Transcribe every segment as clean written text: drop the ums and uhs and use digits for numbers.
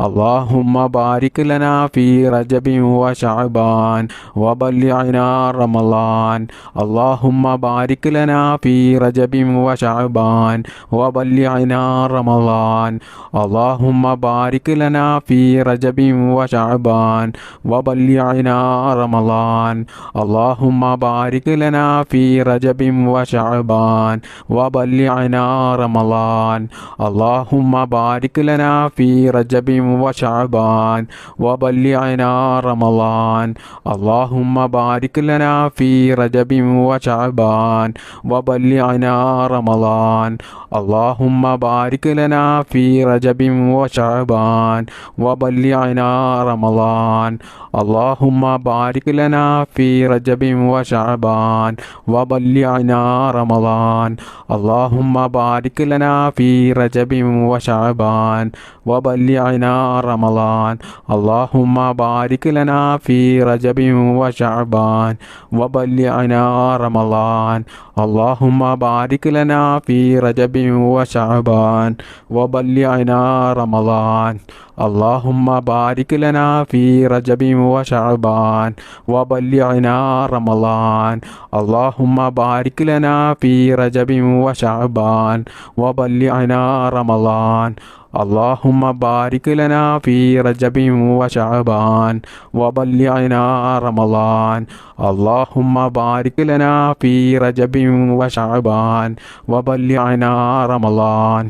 اللهم بارك لنا في رجب وشعبان وبلغنا رمضان اللهم بارك لنا في رجب وشعبان وبلغنا رمضان اللهم بارك لنا في رجب وشعبان وبلغنا رمضان اللهم بارك لنا في رجب وشعبان وبلغنا رمضان اللهم بارك لنا في رجب وشعبان وبلغنا رمضان اللهم بارك لنا في رجب وشعبان وبلغنا رمضان اللهم بارك لنا في رجب وشعبان وبلغنا رمضان اللهم بارك لنا في رجب وشعبان وبلغنا رمضان اللهم بارك لنا في رجب وشعبان وبلغنا رمضان اللهم بارك لنا في رجب وشعبان وبلغنا رمضان اللهم بارك لنا في رجب وشعبان وبلغنا رمضان اللهم بارك لنا في رجب وشعبان وبلغنا رمضان اللهم بارك لنا في رجب وشعبان وبلغنا رمضان اللهم بارك لنا في رجب وشعبان وبلغنا رمضان اللهم بارك لنا في رجب وشعبان وبلغنا رمضان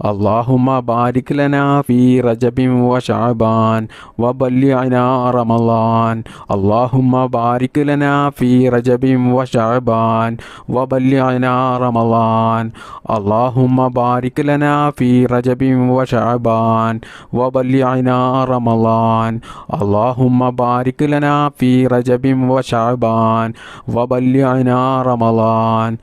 اللهم بارك لنا في رجب وشعبان وبلغنا رمضان اللهم بارك لنا في رجب وشعبان وبلغنا رمضان اللهم بارك لنا في رجب وشعبان وبلغنا رمضان اللهم بارك لنا في رجب وشعبان وبلغنا رمضان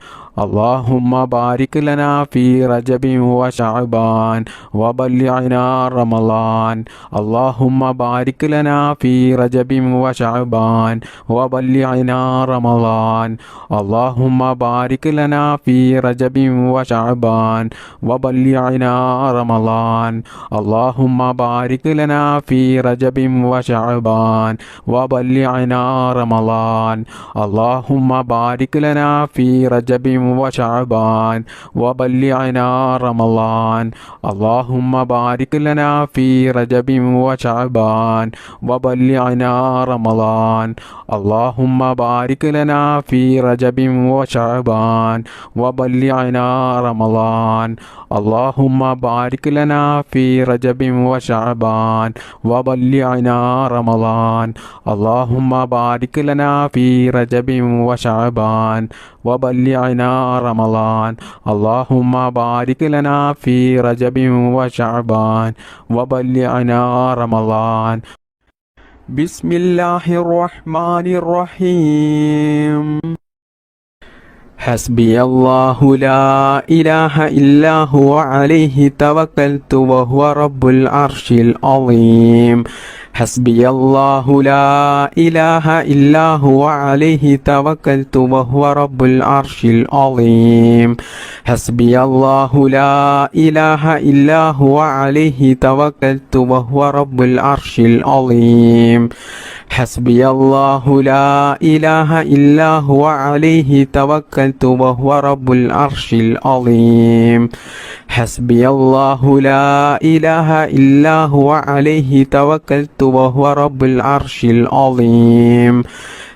اللهم بارك لنا في رجب وشعبان وبلغنا رمضان اللهم بارك لنا في رجب وشعبان وبلغنا رمضان اللهم بارك لنا في رجب وشعبان وبلغنا رمضان اللهم بارك لنا في رجب وشعبان وبلغنا رمضان اللهم بارك لنا في رجب وشعبان وبلغنا رمضان اللهم بارك لنا في رجب وشعبان وبلغنا رمضان اللهم بارك لنا في رجب وشعبان وبلغنا رمضان اللهم بارك لنا في رجب وشعبان وبلغنا رمضان اللهم بارك لنا في رجب وشعبان وبلغنا رمضان اللهم بارك لنا في رجب وشعبان وبلغنا رمضان بسم الله الرحمن الرحيم حسبي الله لا إله إلا هو عليه توكلت وهو رب العرش العظيم حسبي الله لا إله إلا هو عليه توكلت وهو رب العرش العظيم حسبي الله لا إله إلا هو عليه توكلت وهو رب العرش العظيم حسبي الله لا إله إلا هو عليه توكلت وهو رب العرش العظيم حسبي الله لا إله إلا هو عليه توكلت وهو رب العرش العظيم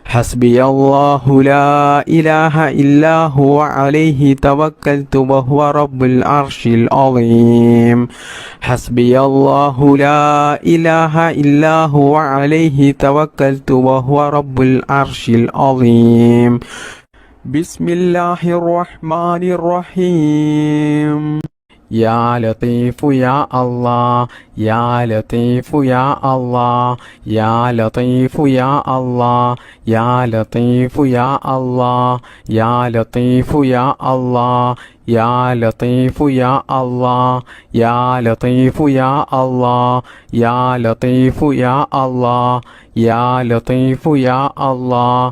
حسبي الله لا إله إلا هو عليه توكلت وهو رب العرش العظيم حسبي الله لا إله إلا هو عليه توكلت وهو رب العرش العظيم بسم الله الرحمن الرحيم يا لطيف يا الله يا لطيف يا الله يا لطيف يا الله يا لطيف يا الله يا لطيف يا الله يا لطيف يا الله يا لطيف يا الله يا لطيف يا الله يا لطيف يا الله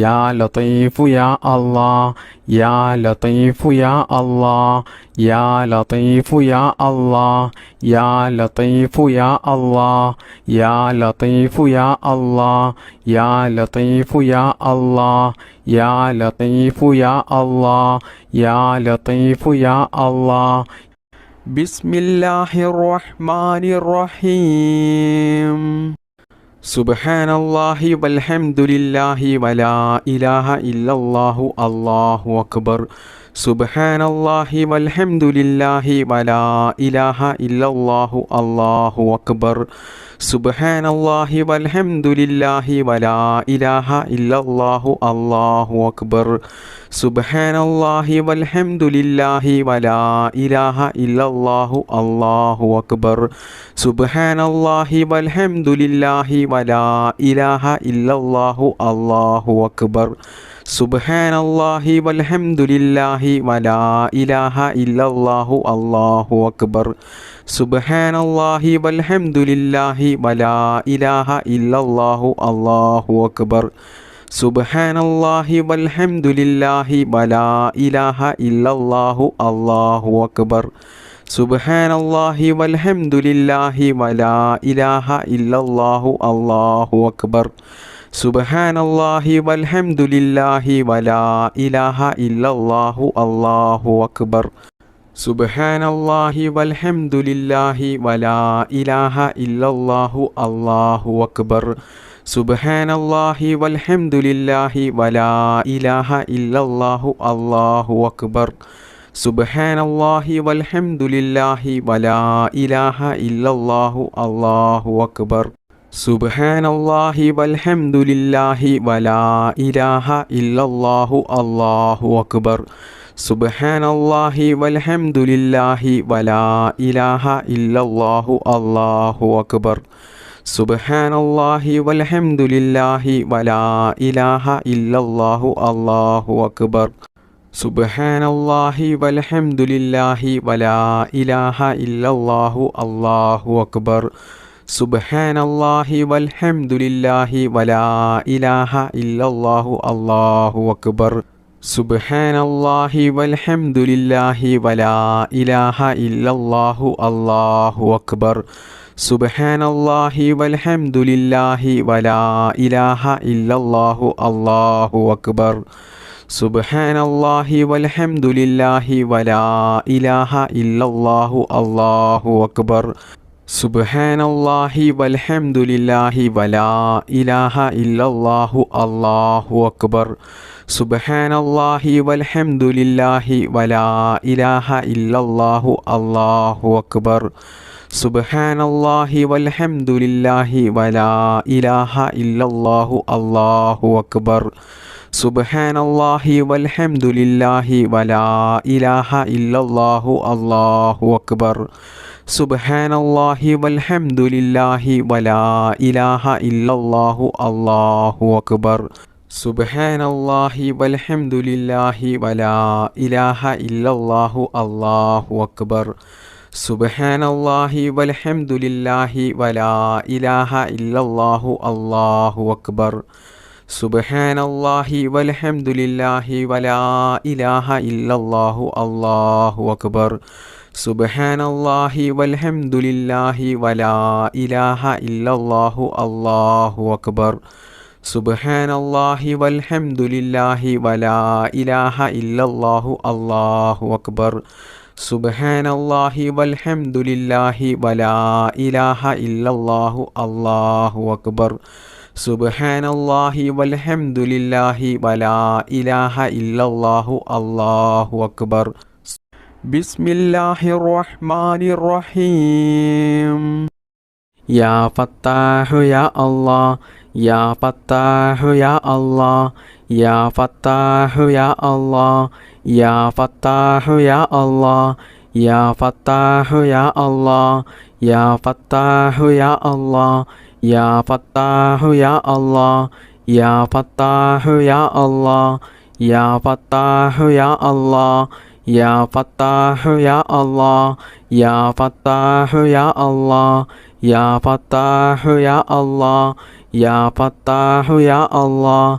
യാ ലതീഫു യാ അല്ലാഹ് യാ ലതീഫു യാ അല്ലാഹ് യാ ലതീഫു യാ അല്ലാഹ് യാ ലതീഫു യാ അല്ലാഹ് യാ ലതീഫു യാ അല്ലാഹ് യാ ലതീഫു യാ അല്ലാഹ് യാ ലതീഫു യാ അല്ലാഹ് യാ ലതീഫു യാ അല്ലാഹ് ബിസ്മില്ലാഹിർ റഹ്മാനിർ റഹീം സുബ്ഹാനല്ലാഹി വൽഹംദുലില്ലാഹി വലാ ഇലാഹ ഇല്ലല്ലാഹു അല്ലാഹു അക്ബർ സുബ്ഹാനല്ലാഹി വൽഹംദുലില്ലാഹി വലാ ഇലാഹ ഇല്ലല്ലാഹു അല്ലാഹു അക്ബർ സുബ്ഹാനല്ലാഹി വൽഹംദുലില്ലാഹി വലാ ഇലാഹ ഇല്ലല്ലാഹു അല്ലാഹു അക്ബർ സുബ്ഹാനല്ലാഹി വൽഹംദുലില്ലാഹി വലാ ഇലാഹ ഇല്ലല്ലാഹു അല്ലാഹു അക്ബർ സുബ്ഹാനല്ലാഹി വൽഹംദുലില്ലാഹി വലാ ഇലാഹ ഇല്ലല്ലാഹു അല്ലാഹു അക്ബർ സുബ്ഹാനല്ലാഹി വൽഹംദുലില്ലാഹി വലാ ഇലാഹ ഇല്ലല്ലാഹു അല്ലാഹു അക്ബർ സുബ്ഹാനല്ലാഹി വൽഹംദുലില്ലാഹി വലാ ഇലാഹ ഇല്ലല്ലാഹു അല്ലാഹു അക്ബർ സുബ്ഹാനല്ലാഹി വൽഹംദുലില്ലാഹി വലാ ഇലാഹ ഇല്ലല്ലാഹു അല്ലാഹു അക്ബർ സുബ്ഹാനല്ലാഹി വൽഹംദുലില്ലാഹി വലാ ഇലാഹ ഇല്ലല്ലാഹു അല്ലാഹു അക്ബർ സുബ്ഹാനല്ലാഹി വൽഹംദുലില്ലാഹി വലാ ഇലാഹ ഇല്ലല്ലാഹു അല്ലാഹു അക്ബർ സുബ്ഹാനല്ലാഹി വൽഹംദുലില്ലാഹി വലാ ഇലാഹ ഇല്ലല്ലാഹു അല്ലാഹു അക്ബർ സുബ്ഹാനല്ലാഹി വൽഹംദുലില്ലാഹി വലാ ഇലാഹ ഇല്ലല്ലാഹു അല്ലാഹു അക്ബർ സുബ്ഹാനല്ലാഹി വൽഹംദുലില്ലാഹി വലാ ഇലാഹ ഇല്ലല്ലാഹു അല്ലാഹു അക്ബർ സുബ്ഹാനല്ലാഹി വൽഹംദുലില്ലാഹി വലാ ഇലാഹ ഇല്ലല്ലാഹു അല്ലാഹു അക്ബർ സുബ്ഹാനല്ലാഹി വൽഹംദുലില്ലാഹി വലാ ഇലാഹ ഇല്ലല്ലാഹു അല്ലാഹു അക്ബർ സുബ്ഹാനല്ലാഹി വൽഹംദുലില്ലാഹി വലാ ഇലാഹ ഇല്ലല്ലാഹു അല്ലാഹു അക്ബർ സുബ്ഹാനല്ലാഹി വൽഹംദുലില്ലാഹി വലാ ഇലാഹ ഇല്ലല്ലാഹു അല്ലാഹു അക്ബർ സുബ്ഹാനല്ലാഹി വൽഹംദുലില്ലാഹി വലാ ഇലാഹ ഇല്ലല്ലാഹു അല്ലാഹു അക്ബർ സുബ്ഹാനല്ലാഹി വൽഹംദുലില്ലാഹി വലാ ഇലാഹ ഇല്ലല്ലാഹു അല്ലാഹു അക്ബർ സുബ്ഹാനല്ലാഹി വൽഹംദുലില്ലാഹി വലാ ഇലാഹ ഇല്ലല്ലാഹു അല്ലാഹു അക്ബർ സുബ്ഹാനല്ലാഹി വൽഹംദുലില്ലാഹി വലാ ഇലാഹ ഇല്ലല്ലാഹു അല്ലാഹു അക്ബർ സുബ്ഹാനല്ലാഹി വൽഹംദുലില്ലാഹി വലാ ഇലാഹ ഇല്ലല്ലാഹു അല്ലാഹു അക്ബർ സുബ്ഹാനല്ലാഹി വൽഹംദുലില്ലാഹി വലാ ഇലാഹ ഇല്ലല്ലാഹു അല്ലാഹു അക്ബർ സുബ്ഹാനല്ലാഹി വൽഹംദുലില്ലാഹി വലാ ഇലാഹ ഇല്ലല്ലാഹു അല്ലാഹു അക്ബർ സുബ്ഹാനല്ലാഹി വൽഹംദുലില്ലാഹി വലാ ഇലാഹ ഇല്ലല്ലാഹു അല്ലാഹു അക്ബർ സുബ്ഹാനല്ലാഹി വൽഹംദുലില്ലാഹി വലാ ഇലാഹ ഇല്ലല്ലാഹു അല്ലാഹു അക്ബർ സുബ്ഹാനല്ലാഹി വൽഹംദുലില്ലാഹി വലാ ഇലാഹ ഇല്ലല്ലാഹു അല്ലാഹു അക്ബർ സുബ്ഹാനല്ലാഹി വൽഹംദുലില്ലാഹി വലാ ഇലാഹ ഇല്ലല്ലാഹു അല്ലാഹു അക്ബർ സുബ്ഹാനല്ലാഹി വൽഹംദുലില്ലാഹി വലാ ഇലാഹ ഇല്ലല്ലാഹു അല്ലാഹു അക്ബർ സുബ്ഹാനല്ലാഹി വൽഹംദുലില്ലാഹി വലാ ഇലാഹ ഇല്ലല്ലാഹു അല്ലാഹു അക്ബർ സുബ്ഹാനല്ലാഹി വൽഹംദുലില്ലാഹി വലാ ഇലാഹ ഇല്ലല്ലാഹു അല്ലാഹു അക്ബർ സുബ്ഹാനല്ലാഹി വൽഹംദുലില്ലാഹി വലാ ഇലാഹ ഇല്ലല്ലാഹു അല്ലാഹു അക്ബർ സുബ്ഹാനല്ലാഹി വൽഹംദുലില്ലാഹി വലാ ഇലാഹ ഇല്ലല്ലാഹു അല്ലാഹു അക്ബർ ബിസ്മില്ലാഹിർ റഹ്മാനിർ റഹീം യാ ഫത്താഹു യാ അല്ലാഹ് യാ ഫത്താഹു യാ അല്ലാഹ് യാ ഫത്താഹു യാ അല്ലാഹ് യാ ഫത്താഹു യാ അല്ലാഹ് യാ ഫത്താഹു യാ അല്ലാഹ് യാ ഫത്താഹു യാ അല്ലാഹ് യാ ഫത്താഹു യാ അല്ലാഹ് യാ ഫത്താഹു യാ അല്ലാഹ് യാ ഫത്താഹു യാ അല്ലാഹ് യാ ഫത്താഹു യാ അല്ലാഹ് യാ ഫത്താഹു യാ അല്ലാഹ് യാ ഫത്താഹു യാ അല്ലാഹ് യാ ഫത്താഹു യാ അല്ലാഹ്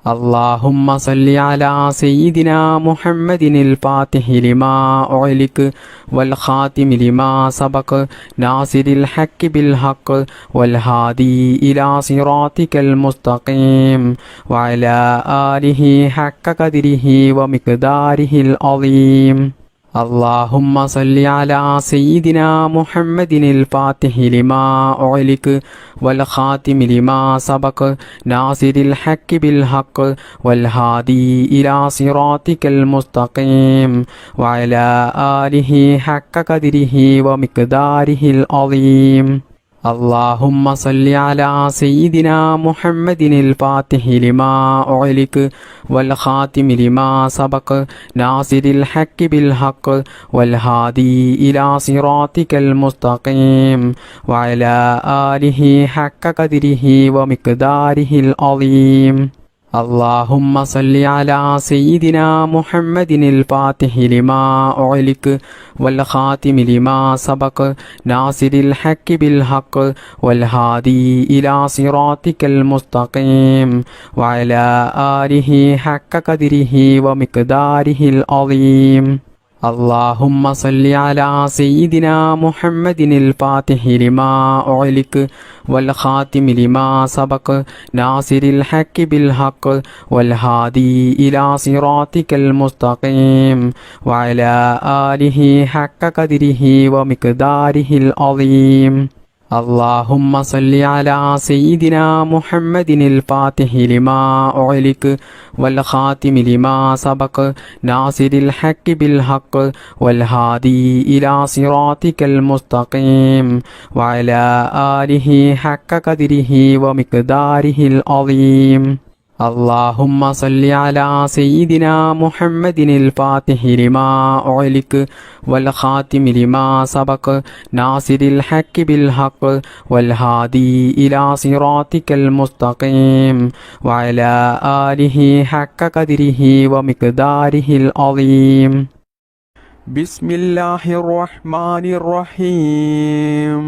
اللهم صل على سيدنا محمد الفاتح لما أغلق والخاتم لما سبق ناصر الحق بالحق والهادي إلى صراطك المستقيم وعلى آله حق قدره ومقداره العظيم. اللهم صل على سيدنا محمد الفاتح لما أغلق والخاتم لما سبق ناصر الحق بالحق والهادي إلى صراطك المستقيم وعلى آله حق قدره ومقداره العظيم. اللهم صل على سيدنا محمد الفاتح لما أغلق والخاتم لما سبق ناصر الحق بالحق والهادي إلى صراطك المستقيم وعلى آله حق قدره ومقداره العظيم. اللهم صل على سيدنا محمد الفاتح لما أغلق والخاتم لما سبق ناصر الحق بالحق والهادي إلى صراطك المستقيم وعلى آله حق قدره ومقداره العظيم. اللهم صل على سيدنا محمد الفاتح لما أغلق والخاتم لما سبق ناصر الحق بالحق والهادي إلى صراطك المستقيم وعلى آله حق قدره ومقداره العظيم. اللهم صل على سيدنا محمد الفاتح لما أغلق والخاتم لما سبق ناصر الحق بالحق والهادي إلى صراطك المستقيم وعلى آله حق قدره ومقداره العظيم. اللهم صل على سيدنا محمد الفاتح لما أغلق والخاتم لما سبق ناصر الحق بالحق والهادي إلى صراطك المستقيم وعلى آله حق قدره ومقداره العظيم. بسم الله الرحمن الرحيم.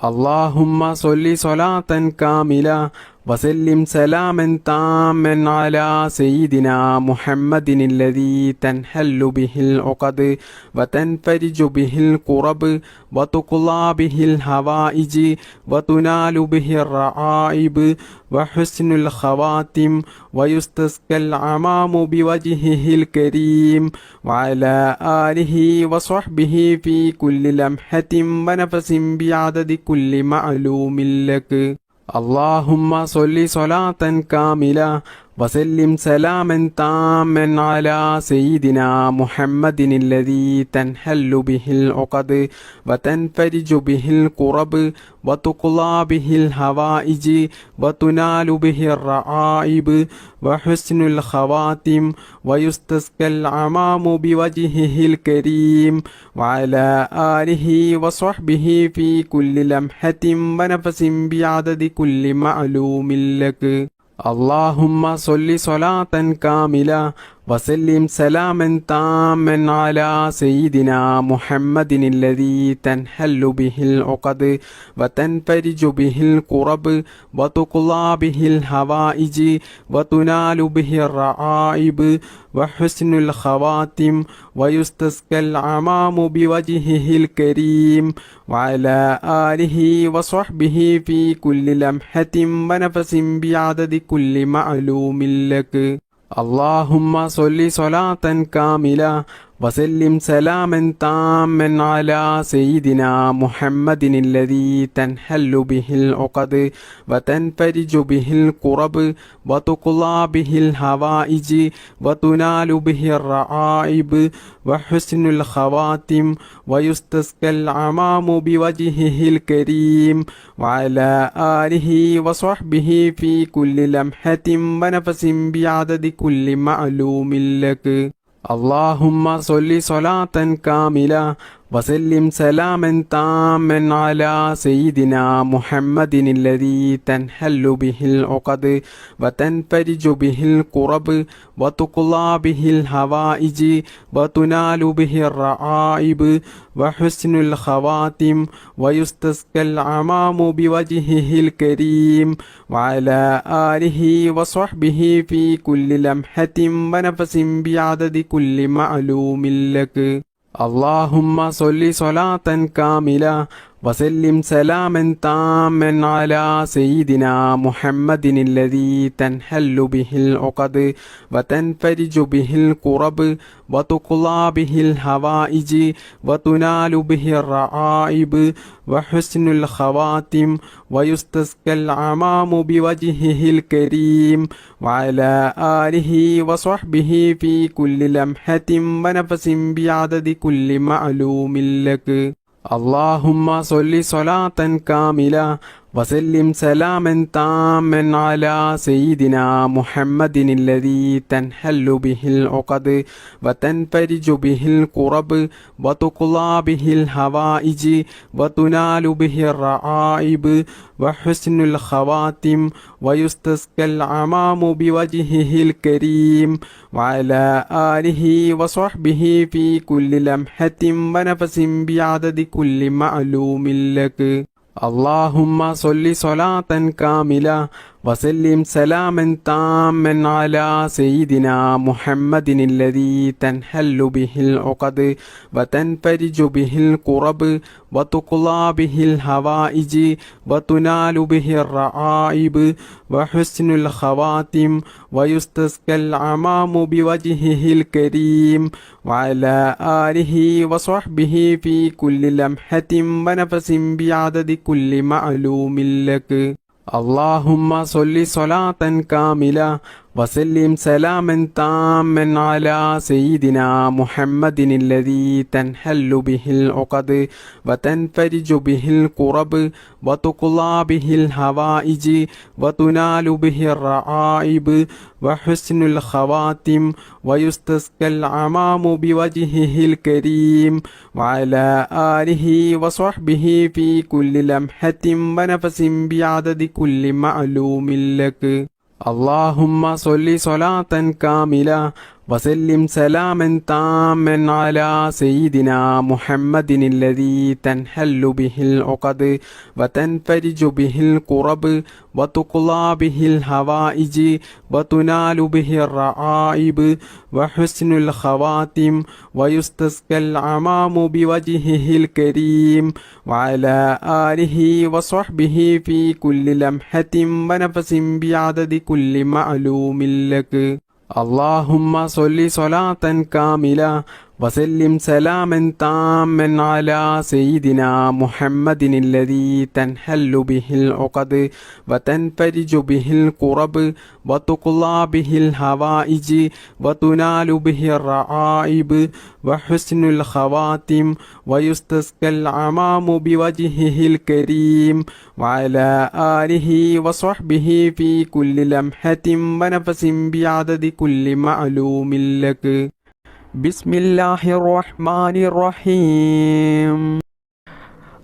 اللهم صل صلاة كاملة وسلم سلاما تاما على سيدنا محمد الذي تنحل به العقد وتنفرج به الكرب وتقضى به الحوائج وتنال به الرعائب وحسن الخواتم ويستسقى العمام بوجهه الكريم وعلى آله وصحبه في كل لمحة ونفس بعدد كل معلوم لك. اللهم صل صلاة كاملة وسلم سلاما تاما على سيدنا محمد الذي تنحل به العقد وتنفرج به الكرب وتقضى به الحوائج وتنال به الرعائب وحسن الخواتم ويستسقى العمام بوجهه الكريم وعلى آله وصحبه في كل لمحة ونفس بعدد كل معلوم لك. اللهم صل صلاة كاملة وسلم سلاما تاما على سيدنا محمد الذي تنحل به العقد وتنفرج به الكرب وتقضى به الحوائج وتنال به الرعائب وحسن الخواتم ويستسقى العمام بوجهه الكريم وعلى آله وصحبه في كل لمحة ونفس بعدد كل معلوم لك. اللهم صل صلاة كاملة وسلم سلاما تاما على سيدنا محمد الذي تنحل به العقد وتنفرج به الكرب وتقضى به الحوائج وتنال به الرعائب وحسن الخواتم ويستسقى العمام بوجهه الكريم وعلى آله وصحبه في كل لمحة ونفس بعدد كل معلوم لك. اللهم صل صلاة كاملة وسلم سلاما تاما على سيدنا محمد الذي تنحل به العقد وتنفرج به الكرب وتقضى به الحوائج وتنال به الرعائب وحسن الخواتم ويستسقى العمام بوجهه الكريم وعلى آله وصحبه في كل لمحة ونفس بعدد كل معلوم لك. اللهم صل صلاة كاملة وسلم سلاما تاما على سيدنا محمد الذي تنحل به العقد وتنفرج به الكرب وتقضى به الحوائج وتنال به الرعائب وحسن الخواتم ويستسقى العمام بوجهه الكريم وعلى آله وصحبه في كل لمحة ونفس بعدد كل معلوم لك. اللهم صل صلاة كاملة وسلم سلاما تاما على سيدنا محمد الذي تنحل به العقد وتنفرج به الكرب وتقضى به الحوائج وتنال به الرعائب وحسن الخواتم ويستسقى العمام بوجهه الكريم وعلى آله وصحبه في كل لمحة ونفس بعدد كل معلوم لك. اللهم صل صلاة كاملة وسلم سلاما تاما على سيدنا محمد الذي تنحل به العقد وتنفرج به الكرب وتقضى به الحوائج وتنال به الرعائب وحسن الخواتم ويستسقى العمام بوجهه الكريم وعلى آله وصحبه في كل لمحة ونفس بعدد كل معلوم لك. اللهم صل صلاة كاملة وسلم سلاما تاما على سيدنا محمد الذي تنحل به العقد وتنفرج به الكرب وتقضى به الحوائج وتنال به الرعائب وحسن الخواتم ويستسقى العمام بوجهه الكريم وعلى آله وصحبه في كل لمحة ونفس بعدد كل معلوم لك. اللهم صل صلاة كاملة وسلم سلاما تاما على سيدنا محمد الذي تنحل به العقد وتنفرج به الكرب وتقضى به الحوائج وتنال به الرعائب وحسن الخواتم ويستسقى العمام بوجهه الكريم وعلى آله وصحبه في كل لمحة ونفس بعدد كل معلوم لك. اللهم صل صلاة كاملة وسلم سلاما تاما على سيدنا محمد الذي تنحل به العقد وتنفرج به الكرب وتقضى به الحوائج وتنال به الرعائب وحسن الخواتم ويستسقى العمام بوجهه الكريم وعلى آله وصحبه في كل لمحة ونفس بعدد كل معلوم لك. بسم الله الرحمن الرحيم.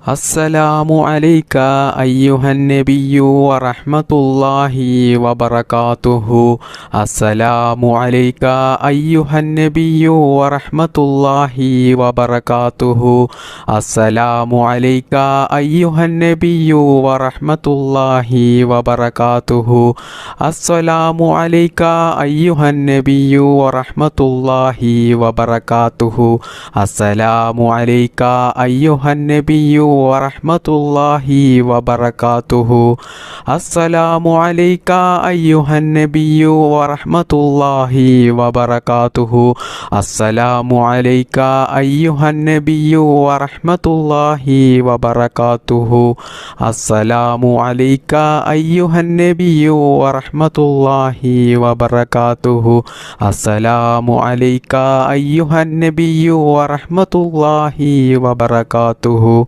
السلام عليك أيها النبي ورحمة الله وبركاته. السلام عليك أيها النبي ورحمة الله وبركاته. السلام عليك أيها النبي ورحمة الله وبركاته. السلام عليك أيها النبي ورحمة الله وبركاته. السلام عليك أيها النبي ورحمة الله وبركاته. السلام عليك أيها النبي ورحمة الله وبركاته. السلام عليك أيها النبي ورحمة الله وبركاته. السلام عليك أيها النبي ورحمة الله وبركاته. السلام عليك أيها النبي ورحمة الله وبركاته.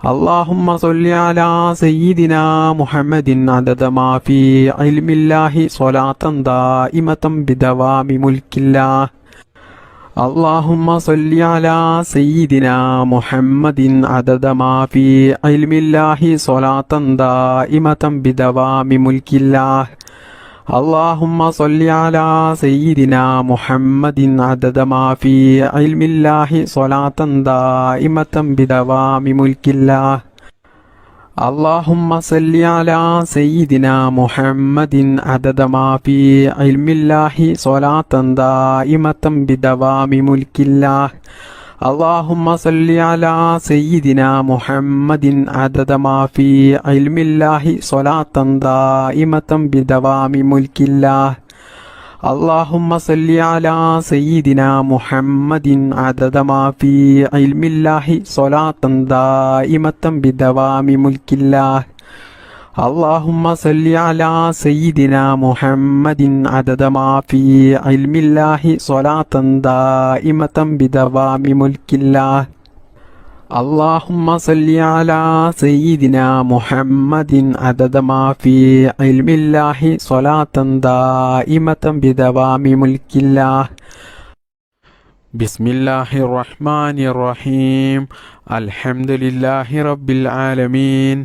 اللهم صل على سيدنا محمد عدد ما في علم الله صلاة دائمة بدوام ملك الله. اللهم صل على سيدنا محمد عدد ما في علم الله صلاة دائمة بدوام ملك الله. اللهم صل على سيدنا محمد عدد ما في علم الله صلاة دائمة بدوام ملك الله. اللهم صل على سيدنا محمد عدد ما في علم الله صلاة دائمة بدوام ملك الله. اللهم صل على سيدنا محمد عدد ما في علم الله صلاة دائمة بدوام ملك الله. اللهم صل على سيدنا محمد عدد ما في علم الله صلاة دائمة بدوام ملك الله. اللهم صل على سيدنا محمد عدد ما في علم الله صلاة دائمة بدوام ملك الله. اللهم صل على سيدنا محمد عدد ما في علم الله صلاة دائمة بدوام ملك الله. بسم الله الرحمن الرحيم. الحمد لله رب العالمين.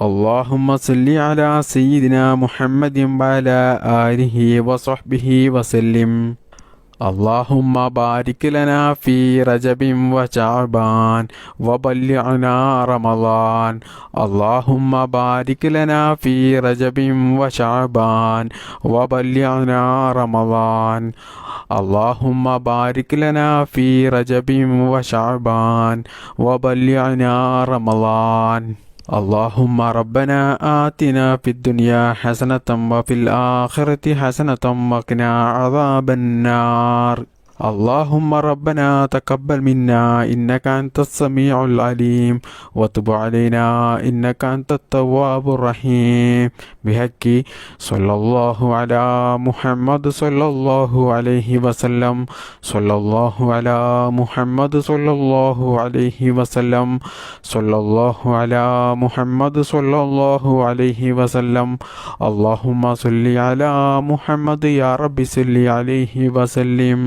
اللهم صل على سيدنا محمد وعلى آله وصحبه وسلم. اللهم بارك لنا في رجب وشعبان وبلغنا رمضان. اللهم بارك لنا في رجب وشعبان وبلغنا رمضان. اللهم بارك لنا في رجب وشعبان وبلغنا رمضان. اللهم ربنا آتنا في الدنيا حسنة وفي الآخرة حسنة وقنا عذاب النار. اللهم ربنا تقبل منا إنك أنت السميع العليم وتب علينا إنك أنت التواب الرحيم. بحق صلى الله على محمد صلى الله عليه وسلم. صلى الله على محمد صلى الله عليه وسلم. صلى الله على محمد صلى الله عليه وسلم. اللهم صل على محمد يا رب صل عليه وسلم.